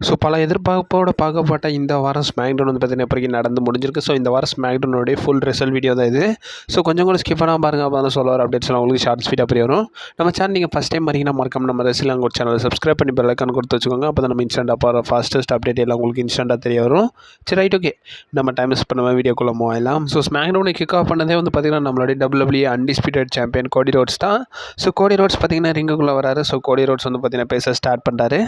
So பல எதிர்பார்ப்போட பார்க்கப்பட்ட இந்த வாரம் ஸ்மாக்டவுன் வந்து பார்த்தீங்கன்னா இப்போதைக்கு நடந்து முடிஞ்சிருக்கு. ஸோ இந்த வாரம் ஸ்மாக்டவுனுடைய ஃபுல் ரிசல்ட் வீடியோ தான் இது. ஸோ கொஞ்சம் கூட ஸ்கிப் பண்ணாமல் பாருங்கள். அப்போ தான் சொல்ல வர அப்டேட்ஸ்லாம் உங்களுக்கு ஷார்ட் ஸ்வீட்டாக அப்படி வரும். நம்ம சேனல் நீங்கள் ஃபஸ்ட் டைம் வரீங்கன்னா மறக்காம நம்ம ரெஸ்லிங் ஒரு சேனலை சப்ஸ்கிரைப் பண்ணி பெல் ஐக்கான் கொடுத்து வச்சுக்கோங்க. அப்போ தான் நம்ம இன்ஸ்டன்ட்டாக போகிற ஃபாஸ்டஸ்ட் அப்டேட் எல்லாம் உங்களுக்கு இன்ஸ்டன்ட்டாக தெரிய வரும். சரி ரைட், ஓகே, நம்ம டைம் மிஸ் பண்ணாமல் வீடியோக்குள்ளே போகலாம். ஸோ ஸ்மாக்டவுனை கிக் ஆஃப் பண்ணதே வந்து பார்த்தீங்கன்னா நம்மளுடைய WWE அன்டிஸ்பியூட்டட் சாம்பியன் கோடி ரோட்ஸ் தான். ஸோ கோடி ரோட்ஸ் பார்த்தீங்கன்னா ரிங்குக்குள்ளே வராரு. ஸோ கோடி ரோட்ஸ் வந்து பார்த்தீங்கன்னா பேச ஸ்டார்ட் பண்ணுறாரு.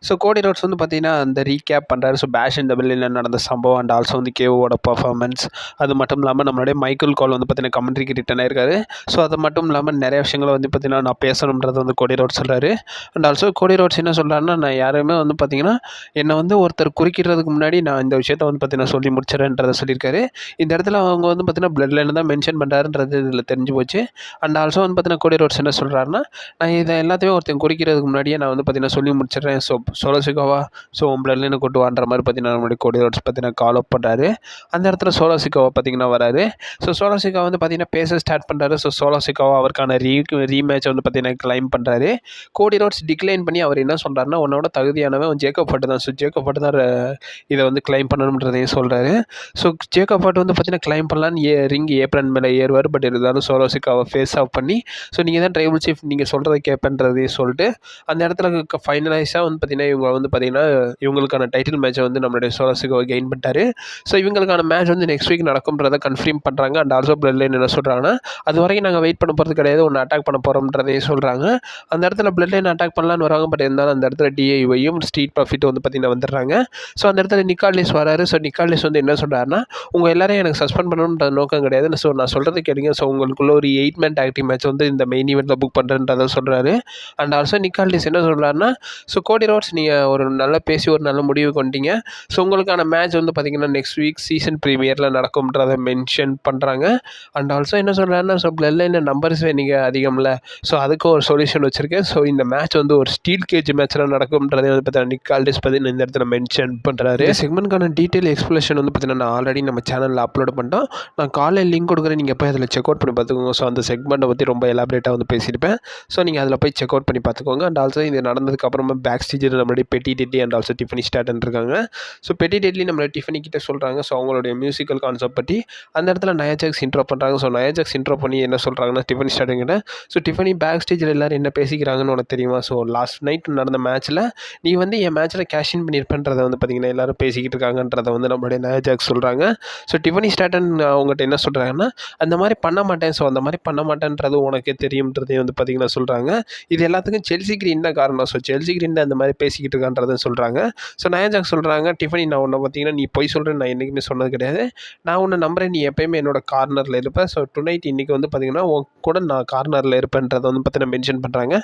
ஸோ கோடி ரோட்ஸ் வந்து பார்த்தீங்கன்னா அந்த ரீகேப் பண்ணுறாரு. ஸோ பேஷ் இந்த பில்லில் நடந்த சம்பவம் அண்ட் ஆல்சோ வந்து கேவோட பர்ஃபார்மன்ஸ், அது மட்டும் இல்லாமல் நம்மளுடைய மைக்கேல் கால் வந்து பார்த்தீங்கன்னா கமெண்ட்ரிக்கு ரிட்டன் ஆயிருக்காரு. ஸோ அது மட்டும் இல்லாமல் நிறைய விஷயங்களை வந்து பார்த்தீங்கன்னா நான் பேசணுன்றது வந்து கோடி ரோட்ஸ் சொல்கிறாரு. அண்ட் ஆல்சோ கோடி ரோட்ஸ் என்ன சொல்கிறாருன்னா, நான் யாருமே வந்து பார்த்தீங்கன்னா என்னை வந்து ஒருத்தர் குறிக்கிறதுக்கு முன்னாடி நான் இந்த விஷயத்தை வந்து பார்த்தீங்கன்னா சொல்லி முடிச்சிடறேன்றதை சொல்லியிருக்காரு. இந்த இடத்துல அவங்க வந்து பார்த்தீங்கன்னா பிளட் லைன் தான் மென்ஷன் பண்ணுறாருன்றது இதில் தெரிஞ்சு போச்சு. அண்ட் ஆல்சோ வந்து பார்த்தீங்கன்னா கோடி ரோட்ஸ் என்ன சொல்கிறாருன்னா, நான் இதை எல்லாத்தையுமே ஒருத்தன் குறிக்கிறதுக்கு முன்னாடியே நான் வந்து பார்த்தீங்கன்னா சொல்லி முடிச்சிடுறேன். ஸோ சோலோசிக்காவா ஸோ பிளட் லைனை கொண்டு வான்ற மாதிரி பார்த்தீங்கன்னா நம்மளுடைய கோடி ரோட்ஸ் பார்த்தீங்கன்னா கால் அப் பண்ணுறாரு. அந்த இடத்துல சோலோசிக்காவை பார்த்தீங்கன்னா வராரு. ஸோ சோலோசிக்கா வந்து பார்த்தீங்கன்னா பேச ஸ்டார்ட் பண்ணுறாரு. ஸோ சோலோசிக்காவை அவருக்கான ரீமேட்ச் வந்து பார்த்தீங்கன்னா கிளைம் பண்ணுறாரு. கோடி ரோட்ஸ் டிக்ளைன் பண்ணி அவர் என்ன சொல்கிறாருன்னா, உன்னோட தகுதியானவன் ஜேக்கப் ஹார்ட் தான். ஸோ ஜேக்கப் ஹார்ட் தான் இதை வந்து கிளைம் பண்ணணுன்றதையும் சொல்கிறாரு. ஸோ ஜேக்கப் ஹார்ட் வந்து பார்த்தீங்கன்னா கிளைம் பண்ணலான்னு ரிங் ஏப்ரன் மேலே ஏறுவார். பட் இருந்தாலும் சோலோசிக்காவை ஃபேஸ் ஆஃப் பண்ணி, ஸோ நீங்கள் தான் ட்ரைபிள் சீஃப், நீங்கள் சொல்கிறத கேட்பேன்றதையும் சொல்லிட்டு அந்த இடத்துல ஃபைனலைஸாக வந்து பார்த்தீங்கன்னா இவங்க வந்து பார்த்தீங்கன்னா இவங்களுக்கான டைட்டில் மேட்சை வந்து நம்மளுடைய சோலோசிக்காவை கெயின் பண்ணிட்டாரு. ஸோ இவங்களுக்கான மேட்ச் வந்து நெக்ஸ்ட் வீக் நடக்கும்ன்றதை கன்ஃபார்ம் பண்ணுறாங்க. அண்ட் ஆல்சோ பிளட் லைன் என்ன சொல்கிறாங்கன்னா, அது வரைக்கும் நாங்கள் வெயிட் பண்ண போகிறது கிடையாது, ஒன்று அட்டாக் பண்ண போகிறோம்ன்றதையும் சொல்கிறாங்க. அந்த இடத்துல பிளட் லைன் அட்டாக் பண்ணலான்னு வராங்க. பட் இருந்தாலும் அந்த இடத்துல டிஐவையும் ஸ்ட்ரீட் ப்ராஃபிட் வந்து பார்த்தீங்கன்னா வந்துடுறாங்க. ஸோ அந்த இடத்துல நிக்காலிஸ் வராரு. ஸோ நிக்காலிஸ் வந்து என்ன சொல்கிறாருன்னா, உங்கள் எல்லாரையும் எனக்கு சஸ்பெண்ட் பண்ணணுன்ற நோக்கம் கிடையாது. ஸோ நான் சொல்கிறது கேளுங்க. ஸோ உங்களுக்குள்ள ஒரு 8 மேன் டாக் டீம் மேட்ச் வந்து இந்த மெயின் ஈவெண்ட்டில் புக் பண்ணுறேன்றதை சொல்கிறாரு. அண்ட் ஆல்சோ நிக்காலிஸ் என்ன சொல்கிறாருன்னா, ஸோ கோடி ரோட்ஸ் நீங்கள் ஒரு நல்லா பேசி ஒரு நல்ல முடிவு கொண்டீங்க. ஸோ உங்களுக்கான மேட்ச் வந்து பார்த்தீங்கன்னா நெக்ஸ்ட் வீக் சீசன் ப்ரீமியரில் நடக்கும்ன்றதை மென்ஷன் பண்ணுறாங்க. அண்ட் ஆல்சோ என்ன சொல்கிறாருன்னா, ஸோ பிளட் லைனில் நம்பர்ஸ் நீங்கள் அதிகம்ல, ஸோ அதுக்கு ஒரு சொல்யூஷன் வச்சுருக்கேன். ஸோ இந்த மேட்ச் வந்து ஒரு ஸ்டீல் கேஜ் மேட்ச்சில் நடக்கும்ன்றதை வந்து பார்த்தீங்கன்னா நிக்காலிஸ் பார்த்தீங்கன்னா இந்த இடத்துல மென்ஷன் பண்ணுறாரு. செக்மெண்ட்கான டீட்டெயில் எக்ஸ்பிளேஷன் வந்து பார்த்தீங்கன்னா நான் ஆல்ரெடி நம்ம சேனலில் அப்லோட் பண்ணிட்டோம். நான் காலையில் லிங்க் கொடுக்குறேன், நீங்கள் போய் அதில் செக் அவுட் பண்ணி பார்த்துக்கோங்க. ஸோ அந்த செக்மெண்ட்டை பற்றி ரொம்ப எலாபரேட்டாக வந்து பேசியிருப்பேன். ஸோ நீங்கள் அதில் போய் செக் அவுட் பண்ணி பார்த்துக்கோங்க. அண்ட் ஆல்சோ இது நடந்ததுக்கு அப்புறமா பேக் ஸ்டேஜில் நம்மளுடைய பெட்டி deadly and also Tiffany Staten இருக்காங்க. ஸோ பெட்டி டெட்லி நம்மளை டிஃபனி கிட்ட சொல்கிறாங்க. ஸோ அவங்களுடைய மியூசிக்கல் கான்செப்ட் பற்றி அந்த இடத்துல நயா ஜாக்ஸ் இன்ட்ரோ பண்ணுறாங்க. ஸோ நயா ஜாக்ஸ் இன்ட்ரோ பண்ணி என்ன சொல்கிறாங்கன்னா டிஃபனி ஸ்டாட்டன் கிட்ட, ஸோ டிஃபனி பேக் ஸ்டேஜில் எல்லோரும் என்ன பேசிக்கிறாங்கன்னு உனக்கு தெரியுமா? ஸோ லாஸ்ட் நைட் நடந்த மேட்ச்சில் நீ வந்து என் மேட்ச்சில் கேஷ் இன் பண்ணியிருப்பேன்றதை வந்து பார்த்திங்கன்னா எல்லோரும் பேசிக்கிட்டு இருக்காங்கன்றதை வந்து நம்மளுடைய நயா ஜாக்ஸ் சொல்கிறாங்க. ஸோ டிஃபனி ஸ்டாட்டன் அவங்ககிட்ட என்ன சொல்கிறாங்கன்னா, அந்த மாதிரி பண்ண மாட்டேன். ஸோ அந்த மாதிரி பண்ண மாட்டேன்றது உனக்கே தெரியும்ன்றதையும் வந்து பார்த்திங்கன்னா சொல்கிறாங்க. இது எல்லாத்துக்கும் செல்சி கிரீன் தான் காரணம். ஸோ செல்சி கிரீன் தான் அந்த மாதிரி பேசிக்கிட்டு இருக்கான்றதை சொல்கிறாங்க. ஸோ நயா ஜாக்ஸ் சொல்கிறாங்க, டிஃபனி நான் உன்னை பார்த்தீங்கன்னா நீ பொய் சொல்கிறேன்னு நான் என்றைக்குமே சொன்னது கிடையாது. நான் உன்னை நம்புறேன், நீ எப்போயுமே என்னோட கார்னரில் இருப்பேன். ஸோ டுநைட் இன்றைக்கி வந்து பார்த்திங்கன்னா உன் கூட நான் கார்னரில் இருப்பேன்றதை வந்து பார்த்தீங்கன்னா மென்ஷன் பண்ணுறாங்க.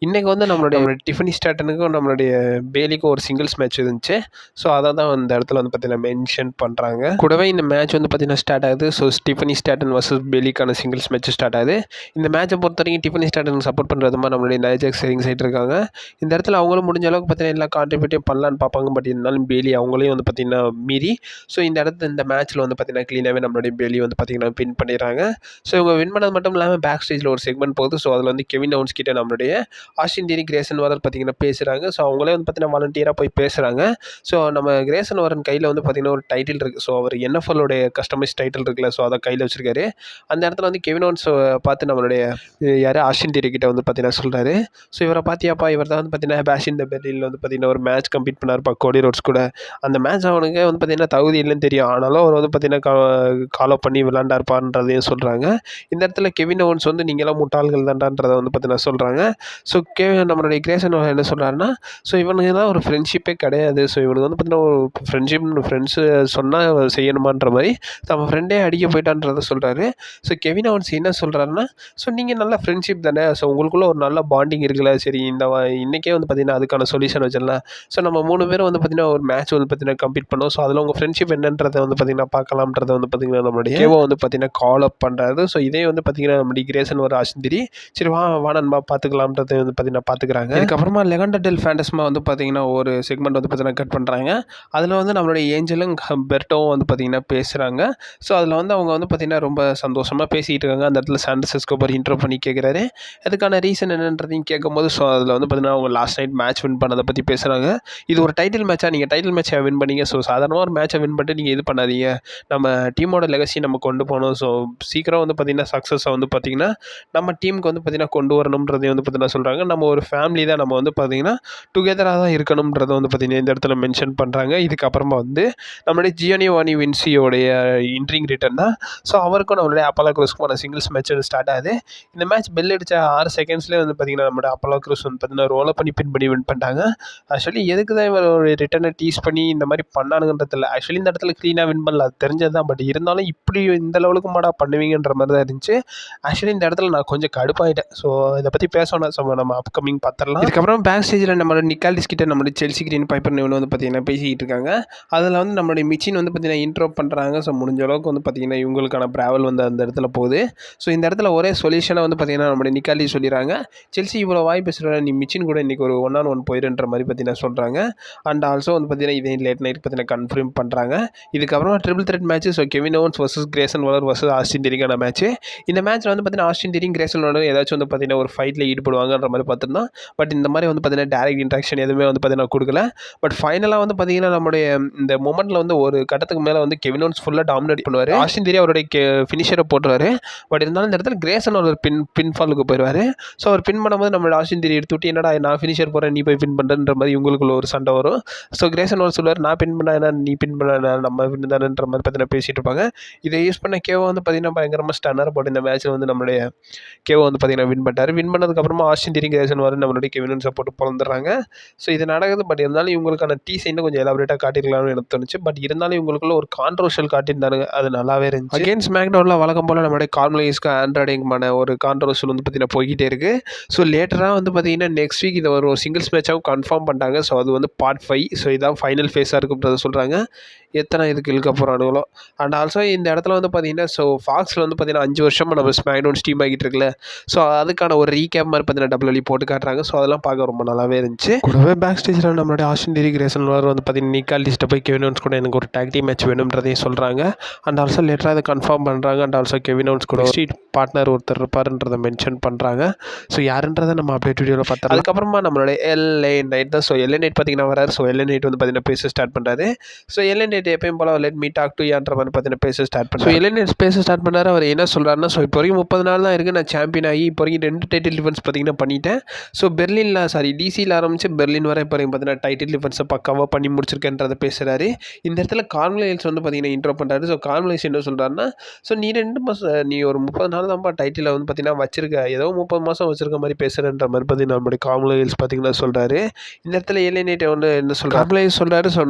இன்றைக்கி வந்து நம்மளுடைய டிஃபனி ஸ்டாட்டனுக்கும் நம்மளுடைய பேலிக்கும் ஒரு சிங்கிள்ஸ் மேட்ச் இருந்துச்சு. ஸோ அதை தான் அந்த இடத்துல வந்து பார்த்தீங்கன்னா மென்ஷன் பண்ணுறாங்க. கூடவே இந்த மேட்ச் வந்து பார்த்தீங்கன்னா ஸ்டார்ட் ஆகுது. ஸோ டிஃபனி ஸ்டாட்டன் வர்சஸ் பேலிக்கான சிங்கிள்ஸ் மேட்ச் ஸ்டார்ட் ஆகுது. இந்த மேட்சை பொறுத்த வரைக்கும் டிஃபனி ஸ்டாட்டனுக்கு சப்போர்ட் பண்ணுறது மாதிரி நம்மளுடைய நயா ஜாக்ஸ் சரிங் சைட் இருக்காங்க. இந்த இடத்துல அவங்களும் முடிஞ்ச அளவுக்கு பார்த்தீங்கன்னா எல்லா கான்ட்ரிபியூட்டையும் பண்ணலான்னு பார்ப்பாங்க. பட் இருந்தாலும் பேலி அவங்களையும் வந்து பார்த்திங்கன்னா மீறி, ஸோ இந்த இடத்துல இந்த மேட்ச்சில் வந்து பார்த்திங்கன்னா க்ளீனாகவே நம்மளுடைய பேலி வந்து பார்த்திங்கன்னா வின் பண்ணிடுறாங்க. ஸோ இவங்க வின் பண்ணது மட்டும் இல்லாமல் பேக் ஸ்டேஜில் ஒரு செக்மெண்ட் போகுது. ஸோ அதில் வந்து கெவின் ஓவன்ஸ் கிட்ட நம்மளுடைய ஆஸ்டின் தியரி, கிரேசன் வாரன் பார்த்திங்கன்னா பேசுகிறாங்க. ஸோ அவங்களே வந்து பார்த்திங்கன்னா வாலண்டியராக போய் பேசுகிறாங்க. ஸோ நம்ம கிரேசன் வாரன் கையில் வந்து பார்த்திங்கன்னா ஒரு டைட்டில் இருக்குது. ஸோ அவர் என்எஃப்எல்லோடைய கஸ்டமைஸ் டைட்டில் இருக்குல்ல, ஸோ அதை கையில் வச்சுருக்காரு. அந்த இடத்துல வந்து கெவின் ஓவன்ஸ் பார்த்து நம்மளுடைய யார் ஆஸ்டின் தியரி கிட்ட வந்து பார்த்திங்கன்னா சொல்கிறாரு, ஸோ இவரை பார்த்தியாப்பா, இவர் தான் வந்து பார்த்திங்கன்னா பேஷ் இன் த பெர்லினில் வந்து பார்த்திங்கன்னா ஒரு மேட்ச் கம்ப்ளீட் பண்ணார்ப்பா கோடி ரோட்ஸ் கூட. அந்த மேட்ச் அவனுக்கு வந்து பார்த்திங்கன்னா தகுதி இல்லைன்னு தெரியும், ஆனாலும் அவர் வந்து பார்த்திங்கன்னா ஃபாலோ பண்ணி விளாண்டார்ப்பான்றதையும் சொல்கிறாங்க. இந்த இடத்துல கெவின் ஓவன்ஸ் வந்து நீங்களாம் முட்டாள்கள் தான்டான்றதை வந்து பார்த்திங்கன்னா சொல்கிறாங்க. ஸோ நம்மளுடைய கிரேசன் என்ன சொல்கிறாருன்னா, ஸோ இவனுக்கு தான் ஒரு ஃப்ரெண்ட்ஷிப்பே கிடையாது. ஸோ இவனுக்கு வந்து பார்த்திங்கன்னா ஒரு ஃப்ரெண்ட்ஸு சொன்னால் செய்யணுமான்ற மாதிரி நம்ம ஃப்ரெண்டே அடிக்க போயிட்டான்றதை சொல்கிறாரு. ஸோ கெவின் ஓவன்ஸ் என்ன சொல்கிறாருன்னா, ஸோ நீங்கள் நல்ல ஃப்ரெண்ட்ஷிப் தானே, ஸோ உங்களுக்குள்ள ஒரு நல்ல பாண்டிங் இருக்குல்ல, சரி இந்த இன்றைக்கே வந்து பார்த்திங்கன்னா அதுக்கான சொல்யூஷன் வச்சிடலாம். ஸோ நம்ம 3 பேரும் வந்து பார்த்திங்கன்னா ஒரு மேட்ச் வந்து பார்த்திங்கன்னா கம்ப்ளீட் பண்ணோம். ஸோ அதில் உங்கள் ஃப்ரெண்ட்ஷிப் என்னன்றதை வந்து பார்த்திங்கன்னா பார்க்கலாம்ன்றதை வந்து பார்த்திங்கன்னா நம்மளுடைய கேவோ வந்து பார்த்திங்கன்னா கால் அப் பண்ணுறாரு. ஸோ இதே வந்து பார்த்திங்கன்னா நம்மளுடைய கிரேசன் ஒரு ஆஸ்திரி, சரி வா நண்பா பார்த்துக்கலாம்ன்றதை வந்து பார்த்திங்கன்னா பார்த்துக்கிறாங்க. இதுக்கப்புறமா லெகண்டா டெல் ஃபேண்டஸ்மா வந்து பார்த்திங்கன்னா ஒரு செக்மெண்ட் வந்து பார்த்திங்கன்னா கட் பண்ணுறாங்க. அதில் வந்து நம்மளுடைய ஏஞ்சலும் பெர்ட்டோவும் வந்து பார்த்திங்கன்னா பேசுகிறாங்க. ஸோ அதில் வந்து அவங்க வந்து பார்த்திங்கன்னா ரொம்ப சந்தோஷமாக பேசிகிட்டு இருக்காங்க. அந்த இடத்துல சாண்டர்ஸ் எஸ்கோபார் இன்ட்ரோ பண்ணி கேட்குறாரு, அதுக்கான ரீசன் என்னன்றதையும் கேட்கும்போது, ஸோ அதில் வந்து பார்த்திங்கன்னா அவங்க லாஸ்ட் நைட் மேட்ச் வின் பண்ணதை பற்றி பேசுகிறாங்க. இது ஒரு டைட்டில் மேட்சாக நீங்கள் டைட்டில் மேட்சை வின் பண்ணீங்க. ஸோ சாதாரணமாக ஒரு மேட்சை வின் பண்ணிட்டு நீங்கள் இது பண்ணாதீங்க. நம்ம டீமோட லெகசி நம்ம கொண்டு போகணும். ஸோ சீக்கிரம் வந்து பார்த்திங்கன்னா சக்ஸஸை வந்து பார்த்திங்கன்னா நம்ம டீமுக்கு வந்து பார்த்திங்கன்னா கொண்டு வரணுன்றதையும் வந்து பார்த்திங்கன்னா சொல்கிறாங்க. நம்ம ஒரு ஃபேமிலி தான், நம்ம வந்து பார்த்திங்கன்னா டுகெதராக தான் இருக்கணுன்றதை வந்து பார்த்திங்கன்னா இந்த இடத்துல மென்ஷன் பண்ணுறாங்க. இதுக்கப்புறமா வந்து நம்மளுடைய ஜியோனி வின்சியோடைய இன்ட்ரிங் ரிட்டர்ன் தான். ஸோ அவருக்கும் நம்மளுடைய அப்போலோ க்ரூஸ்க்குமான சிங்கிள்ஸ் மேட்ச் ஸ்டார்ட் ஆகுது. இந்த மேட்ச் பெல் அடித்த 6 செகண்ட்ஸ்லேயே வந்து பார்த்திங்கன்னா நம்மளுடைய அப்போலோ க்ரூஸ் வந்து பார்த்திங்கன்னா ரோலை பண்ணி பின் பண்ணி வின் பண்ணிட்டாங்க. ஆக்சுவலி எதுக்கு தான் இவர் ஒரு ரிட்டர்னை டீஸ் பண்ணி இந்த மாதிரி பண்ணானுங்கன்றதில்ல. ஆக்சுவலி இந்த இடத்துல க்ளீனாக வின் பண்ணல, அது தெரிஞ்சது தான். பட் இருந்தாலும் இப்படி இந்த லெவலுக்கு மாடா பண்ணுவீங்கன்ற மாதிரி தான் இருந்துச்சு. ஆக்சுவலி இந்த இடத்துல நான் கொஞ்சம் கடுப்பாயிட்டேன். ஸோ இதை பற்றி பேசணும். ஸோ நம்ம அப்கமிங் பார்த்துடலாம். இதுக்கப்புறம் பேக் ஸ்டேஜில் நம்மளோட நிக்காலிஸ் கிட்ட நம்மளுடைய செல்சி கிரீன் பைப்பர் நியூன் வந்து பார்த்திங்கன்னா பேசிக்கிட்டு இருக்காங்க. அதில் வந்து நம்மளுடைய மிச்சின் வந்து பார்த்திங்கன்னா இன்ட்ரோ பண்ணுறாங்க. ஸோ முடிஞ்ச அளவுக்கு வந்து பார்த்திங்கன்னா இவங்களுக்கான ப்ராவல் வந்து அந்த இடத்துல போகுது. ஸோ இந்த இடத்துல ஒரே சொல்யூஷனை வந்து பார்த்திங்கன்னா நம்மளுடைய நிக்காலி சொல்லிடுறாங்க. செல்சி இவ்வளோ வாய் பேசுகிற நீ மிச்சின் கூட இன்றைக்கி ஒரு 1-on-1 போயிடுன்ற மாதிரி பார்த்திங்கன்னா சொல்கிறாங்க. அண்ட் ஆல்சோ வந்து பார்த்திங்கன்னா இதே லேட் நைட் பார்த்திங்கன்னா கன்ஃபார்ம் பண்ணுறாங்க. இதுக்கப்புறமா triple threat match. So Kevin Owens versus Grayson Waller versus Austin திரிக்கான மேட்ச். இந்த மேட்ச்சில் வந்து பார்த்திங்கன்னா ஆஸ்டின் திரியும் கிரேசன் வாலர் ஏதாச்சும் வந்து பார்த்திங்கன்னா ஒரு ஃபைட்டில் ஈடுபடுவாங்கன்ற மாதிரி பார்த்துருந்தோம். பட் இந்த மாதிரி வந்து பார்த்திங்கன்னா டேரக்ட் இன்ட்ராக்ஷன் எதுவுமே வந்து பார்த்திங்கன்னா கொடுக்கல. பட் ஃபைனலாக வந்து பார்த்திங்கன்னா நம்மளுடைய இந்த மொமெண்ட்டில் வந்து ஒரு கட்டத்துக்கு மேலே வந்து கெவின் ஓவன்ஸ் ஃபுல்லாக டாமினேட் பண்ணுவார். ஆஸ்டின் திரி அவருடைய ஃபினிஷரை போட்டுருவார். பட் இருந்தாலும் இந்த இடத்துல கிரேசன் ஒரு பின்ஃபாலுக்கு போயிடுவார். ஸோ அவர் பின் பண்ணும்போது நம்மளோட ஆஸ்டின் திரி எடுத்து விட்டு என்னடா நான் ஃபினிஷர் போகிறேன் நீ போய் பின் பண்ணுறன்ற மாதிரி இவங்களுக்குள்ள ஒரு சண்டை வரும். ஸோ கிரேசன் ஒரு சொல்லுவார் நான் பின் பண்ண நீ பின் பண்ண நம்ம பின் தானன்ற மாதிரி பார்த்தீங்கன்னா பேசிகிட்டு இருப்பாங்க. இதை யூஸ் பண்ண கேவோ வந்து பார்த்திங்கன்னா பயங்கரமாக ஸ்டன்னர் போட்டு இந்த மேட்ச்சில் வந்து நம்மளுடைய கேவோ வந்து பார்த்திங்கன்னா வின் பண்ணிட்டார். வின் பண்ணதுக்கப்புறமா ஆஸ்டின் திரி கிரேசன் வர நம்மளுடைய கெவின் சப்போர்ட் பிறந்துடுறாங்க. ஸோ இது நடக்குது. பட் இருந்தாலும் இவங்களுக்கான டீஸை இன்னும் கொஞ்சம் எலாபரேட்டாக காட்டிருக்கலாம்னு எனக்கு தோணுச்சு. பட் இருந்தாலும் இவங்களுக்குள்ள ஒரு கான்ட்ரோவர்ஷியல் காட்டியிருந்தாங்க, அது நல்லாவே இருந்துச்சு. அகேன் ஸ்மாக்டவுனில் வழக்கம் போல் நம்மளுடைய கார்மலைஸ்க்கு ஆண்ட்ராய்டிங்மான ஒரு கான்ட்ரோவர்ஷியல் வந்து பார்த்திங்கன்னா போய்கிட்டே இருக்குது. ஸோ லேட்டராக வந்து பார்த்திங்கன்னா நெக்ஸ்ட் வீக் இதை ஒரு சிங்கிள்ஸ் மேட்சாகவும் கன்ஃபார்ம் பண்ணிட்டாங்க. ஸோ அது வந்து பார்ட் 5. ஸோ இதான் ஃபைனல் ஃபேஸாக இருக்குன்றதை சொல்கிறாங்க. எத்தனை இதுக்கு இழுக்க போகிறானுங்களோ. அண்ட் ஆல்சோ இந்த இடத்துல வந்து பார்த்திங்கன்னா ஸோ ஃபாக்ஸில் வந்து பார்த்திங்கன்னா 5 வருஷமாக நம்ம ஸ்மாக்டவுன் ஸ்டீம் ஆகிட்டு இருக்குல்ல. ஸோ அதுக்கான ஒரு ரீகேப் மாதிரி பார்த்திங்கன்னா டபிள்யூ போட்டு காட்டுறாங்க. ஸோ அதெல்லாம் பார்க்க ரொம்ப நல்லாவே இருந்துச்சு. கூடவே பேக் ஸ்டேஜில் நம்மளுடைய ஆஸ்டின் திரி கிரேசன் வாலர் வந்து பார்த்திங்கன்னா நிக்காலிஸ்ட்டை போய் கெவின் ஓவன்ஸ் கூட எனக்கு ஒரு டாக் டீம் மேட்ச் வேணும்ன்றதையும் சொல்கிறாங்க. அண்ட் ஆல்சோ லேட்டராக அதை கன்ஃபார்ம் பண்ணுறாங்க. அண்ட் ஆல்சோ கெவின் ஓவன்ஸ் கூட ஸ்ட்ரீட் பார்ட்னர் ஒருத்தர் இருப்பாருன்றதை மென்ஷன் பண்ணுறாங்க. ஸோ யாருன்றதை நம்ம அப்டேட் வீடியோவில் பார்த்தோம். அதுக்கப்புறமா நம்மளோட எல்ஏ நைட் தான். ஸோ எல்ஏ நைட் பார்த்திங்கன்னா வராரு. ஸோ எல்ஏ நைட் வந்து பார்த்திங்கன்னா பேச ஸ்டார்ட் பண்ணுறாரு. ஸோ எல்ஏ நைட் எப்பயும் போல லெட் மீ டாக் டு யான்ற மாதிரி பார்த்திங்கன்னா பேச ஸ்டார்ட் பண்ணுறாரு. ஸோ எல்ஏ நைட் பேச ஸ்டார்ட் பண்ணாரு. அவர் என்ன சொல்கிறாருன்னா ஸோ இப்போ வரைக்கும் 30 நாள் தான் இருக்குது நான் சாம்பியன் ஆகி இப்போ வரைக்கும் 2 டைட்டில் டிஃபென்ஸ் பார்த்திங்கன்னா பண்ணிட்டேன். ஸோ டிசியில் ஆரம்பித்து பெர்லின் வரை இப்போ வரைக்கும் பார்த்திங்கன்னா டைட்டில் டிஃபென்ஸை பக்காவாக பண்ணி முடிச்சிருக்கேன்றதை பேசுகிறாரு. இந்த இடத்துல கார்மலைல்ஸ் வந்து பார்த்திங்கன்னா இன்ட்ரோ பண்ணுறாரு. ஸோ கார்மலைல்ஸ் என்ன சொல்கிறாருன்னா ஸோ நீ 2 மாதம் நீ ஒரு 30 நாள் தான்ப்பா டைட்டில் வந்து பார்த்திங்கன்னா வச்சிருக்க, ஏதோ 30 மாதம் வச்சிருக்க மாதிரி பேசுகிறேன்ற மாதிரி பார்த்திங்கன்னா நம்மளுடைய கார்மலைல்ஸ் பார்த்திங்கன்னா சொல்கிறாரு. இந்த இடத்துல எல்ஏ நைட் வந்து என்ன சொல்கிறார் கார்மலைல்ஸ் சொல்கிறாரு. ஸோ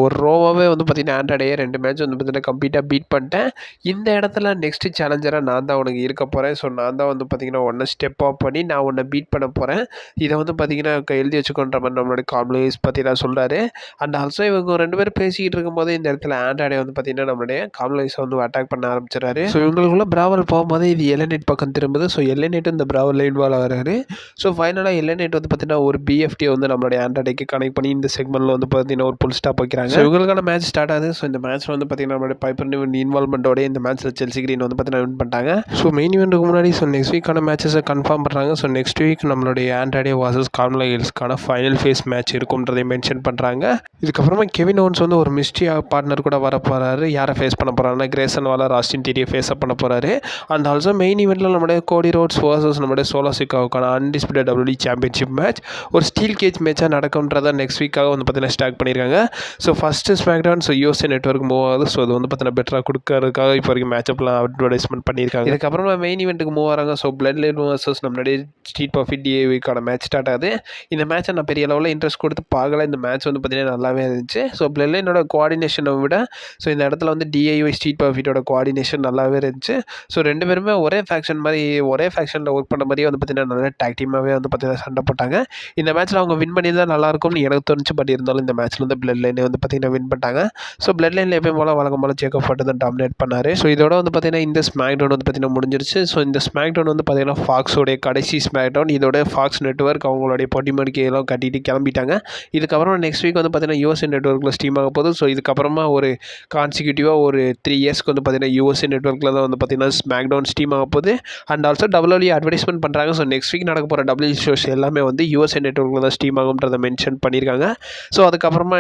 ஒரு ரோவாகவே வந்து பார்த்திங்கன்னா ஆண்ட்ராய்டையே 2 மேட்ச் வந்து பார்த்திங்கன்னா கம்ப்ளீட்டாக பீட் பண்ணிட்டேன். இந்த இடத்துல நெக்ஸ்ட் சேலஞ்சராக நான் தான் உனக்கு இருக்க போகிறேன். ஸோ நான் தான் வந்து பார்த்திங்கன்னா ஒன்றை ஸ்டெப் அப் பண்ணி நான் உன்னை பீட் பண்ண போகிறேன். இதை வந்து பார்த்திங்கன்னா எழுதி வச்சுக்கோன்ற மாதிரி நம்மளுடைய கார்மலைல்ஸ் பார்த்திங்கன்னா சொல்கிறாரு. அண்ட் ஆல்சோ இவங்க 2 பேரும் பேசிக்கிட்டு இருக்கும்போது இந்த இடத்துல ஆண்ட்ராய்டை வந்து பார்த்திங்கன்னா நம்மளுடைய கார்மலைல்ஸை வந்து அட்டாக் பண்ண ஆரம்பிச்சிடறாரு. ஸோ இவங்களுக்குள்ள பிராவல் போகும்போது இது எல்ஏ நைட் பக்கம் திரும்புது. ஸோ எல்ஏ நைட் இந்த பிராவலில் இன்வால்வ் ஆகிறாரு. ஸோ ஃபைனலாக எல்ஏ நைட் வந்து பார்த்திங்கன்னா ஒரு பிஎஃப்டி வந்து நம்மளுடைய ஆண்ட்ராய்டுக்கு கனெக்ட் பண்ணி இந்த செக்மெண்ட்டில் வந்து பார்த்திங்கன்னா ஒரு புல் ஸ்டாப் வைக்கிறாங்க. ஸோ இவங்களுக்கான மேட்ச் ஸ்டார்ட் ஆகுது. ஸோ இந்த மேட்ச்சில் வந்து பார்த்திங்கன்னா நம்மளுடைய பைப்பர் இன்வால்மெண்ட்டோட இந்த மேட்ச்சில் செல்சி கிரீன் வந்து பார்த்திங்கன்னா வின் பண்ணிட்டாங்க. ஸோ மெயின் இவெண்ட்டுக்கு முன்னாடி ஸோ நெக்ஸ்ட் வீக்கான மேட்சஸை கன்ஃபார்ம் பண்ணுறாங்க. ஸோ நெக்ஸ்ட் வீக் நம்மளுடைய ஆண்ட்ராய்டே வாசஸ் கார்மலைல்ஸ்க்கான ஃபைனல் ஃபேஸ் மேட்ச் இருக்கும்ன்றதை மென்ஷன் பண்ணுறாங்க. இதுக்கப்புறமா கெவின் ஓவன்ஸ் வந்து ஒரு மிஸ்ட்ரி பார்ட்னர் கூட வர போகிறாரு. யாரை ஃபேஸ் பண்ண போகிறாருன்னா கிரேசன் வாலர் ஆஸ்டின் திரியை ஃபேஸ் அப் பண்ண போகிறாரு. அண்ட் ஆல்சோ மெயின் ஈவெண்ட்டில் நம்மளுடைய கோடி ரோட்ஸ் வாசஸ் நம்மளுடைய சோலோ சிக்காவுக்கான அன்டிஸ்பியூட்டட் டபிள்யூ சாம்பியன்ஷிப் மேட்ச் ஒரு ஸ்டீல் கேஜ் மேட்சாக நடக்கும்ன்றதை நெக்ஸ்ட் வீக்காக வந்து பார்த்திங்கன்னா ஸ்டார்ட் பண்ணியிருக்காங்க. So first SmackDown so USA network move ஆகுது. ஸோ அது வந்து பார்த்திங்கன்னா பெட்டராக கொடுக்கறதுக்காக இப்போ வரைக்கும் மேட்சப்லாம் அட்வர்டைஸ்மெண்ட் பண்ணியிருக்காங்க. இதுக்கப்புறமா மெயின் ஈவெண்ட்டுக்கு மூவ் ஆகிறாங்க. ஸோ பிளட் லைன் வர்சஸ் நம்மளுடைய ஸ்ட்ரீட் ப்ராஃபிட் டிஏவிக்கான மேட்ச் ஸ்டார்ட் ஆகுது. இந்த மேட்சை நான் பெரிய அளவில் இன்ட்ரெஸ்ட் கொடுத்து பார்க்கல. இந்த மேட்ச் வந்து பார்த்திங்கன்னா நல்லாவே இருந்துச்சு. ஸோ பிளட் லைனோட கோஆர்டினேஷனை விட ஸோ இந்த இடத்துல வந்து டிஐஒய் ஸ்ட்ரீட் ப்ராஃபிட்டோட கோஆர்டினேஷன் நல்லாவே இருந்துச்சு. ஸோ 2 பேருமே ஒரே ஃபேக்ஷனில் ஒர்க் பண்ண மாதிரியே வந்து பார்த்திங்கன்னா நல்ல டாக் டீமாகவே வந்து பார்த்திங்கன்னா சண்டை போட்டாங்க. இந்த மேட்ச்சில் அவங்க வின் பண்ணி தான் நல்லாயிருக்கும்னு எனக்கு தோணுச்சு. பட் இருந்தாலும் இந்த மேட்ச்சில் வந்து பிளட் லைனே வந்து பார்த்திங்கன்னா வின் பண்ணிட்டாங்க. ஸோ பிளட் லைனில் எப்பயும் போல வழக்கம் போல ஜேக்கப் ஃபட் தான் டாமினேட் பண்ணார். ஸோ இதோட வந்து பார்த்திங்கன்னா இந்த ஸ்மாக்டவுன் வந்து பார்த்திங்கன்னா முடிஞ்சிருச்சு. ஸோ இந்த ஸ்மாக்டவுன் வந்து பார்த்திங்கன்னா ஃபாக்ஸோடைய கடைசி ஸ்மாக்டவுன். இதோட ஃபாக்ஸ் நெட்வொர்க் அவங்களுடைய பொட்டி மடிக்கையெல்லாம் கட்டிட்டு கிளம்பிட்டாங்க. இதுக்கப்புறம் நெக்ஸ்ட் வீக் வந்து பார்த்திங்கன்னா யூஎஸ்ஏ நெட்வொர்க்கில் ஸ்ட்ரீம் ஆக போகுது. ஸோ இதுக்கப்புறமா ஒரு கான்சிக்யூட்டிவாக ஒரு 3 இயர்ஸ்க்கு வந்து பார்த்திங்கன்னா யூஎஸ்ஏ நெட்வொர்க்கில் தான் வந்து பார்த்திங்கன்னா ஸ்மாக்டவுன் ஸ்ட்ரீம் ஆக போகுது. அண்ட் ஆல்சோ டபிள்யூ அட்வர்டைஸ்மெண்ட் பண்ணுறாங்க. ஸோ நெக்ஸ்ட் வீக் நடக்க போகிற டபிள்யூ ஷோஸ் எல்லாமே வந்து யூஎஸ்ஏ நெட்வொர்க்கில் தான் ஸ்ட்ரீம் ஆகும்ன்றதை மென்ஷன் எக்ஸ்டெண்ட் பண்ணியிருக்காங்க. ஸோ அதுக்கப்புறமா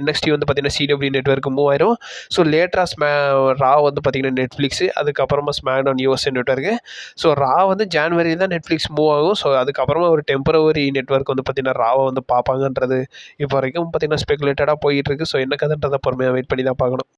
NXT வந்து பார்த்திங்கன்னா CW நெட்வொர்க்கு மூவ் ஆயிரும். ஸோ லேட்டராக ரா வந்து பார்த்திங்கன்னா நெட்ஃப்ளிக்ஸு, அதுக்கப்புறமா ஸ்மாக்டவுன் USA நெட்வொர்க்கு. ஸோ ரா வந்து ஜான்வரி தான் நெட்ஃப்ளிக்ஸ் மூவ் ஆகும். ஸோ அதுக்கப்புறமா ஒரு டெம்பரவரி நெட்வொர்க் வந்து பார்த்திங்கன்னா ராவை வந்து பார்ப்பாங்கன்றது இப்போ வரைக்கும் பார்த்திங்கன்னா ஸ்பெகுலேட்டடாக போயிட்டுருக்கு. ஸோ என்ன கதைன்றதை பொறுமையாக வெயிட் பண்ணி தான் பார்க்கணும்.